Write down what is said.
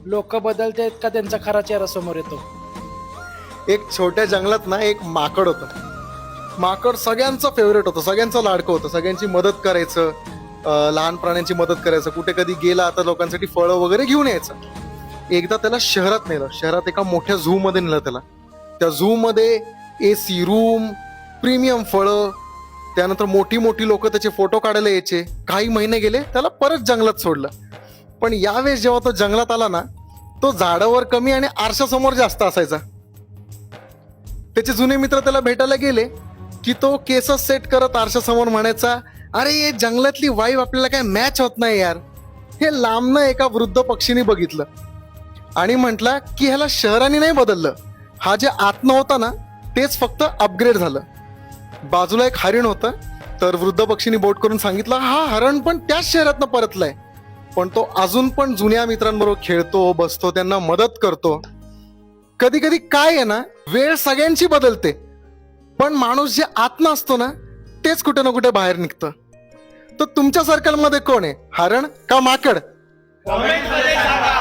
लोक बदलतायत का त्यांचा खरा चेहरा समोर येतो? एक छोट्या जंगलात ना एक माकड होतं. माकड सगळ्यांचं फेवरेट होतं, सगळ्यांचं लाडकं होतं, सगळ्यांची मदत करायचं, लहान प्राण्यांची मदत करायचं, कुठे कधी गेला आता लोकांसाठी फळं वगैरे घेऊन यायचं. एकदा त्याला शहरात नेलं, शहरात एका मोठ्या झू मध्ये नेलं त्याला. त्या झू मध्ये AC रूम, प्रीमियम फळं, त्यानंतर मोठी मोठी लोक त्याचे फोटो काढायला यायचे. काही महिने गेले, त्याला परत जंगलात सोडलं. पण यावेळेस जेव्हा तो जंगलात आला ना, तो झाडावर कमी आणि आरशासमोर जास्त असायचा. त्याचे जुने मित्र त्याला भेटायला गेले की तो केस सेट करत आरशासमोर म्हणायचा, अरे हे जंगलातली वाईब आपल्याला काय मॅच होत नाही यार. हे लांबनं एका वृद्ध पक्षीने बघितलं आणि म्हटला की ह्याला शहराने नाही बदललं, हा जे आत्मा होता ना तेच फक्त अपग्रेड झालं. बाजूला एक हरिण होतं, तर वृद्ध पक्षीने बोट करून सांगितलं, हा हरण पण त्याच शहरातनं परतलाय, पण तो अजून पण जुन्या मित्रांबरोबर खेळतो, बसतो, त्यांना मदत करतो. कधी कधी काय आहे ना, वेळ सगळ्यांची बदलते, पण माणूस जे आत्मा असतो ना तेच कुठे ना कुठे बाहेर निघतं. तर तुमच्या सर्कलमध्ये कोण आहे, हरण का माकड? कमेंट मध्ये सांगा.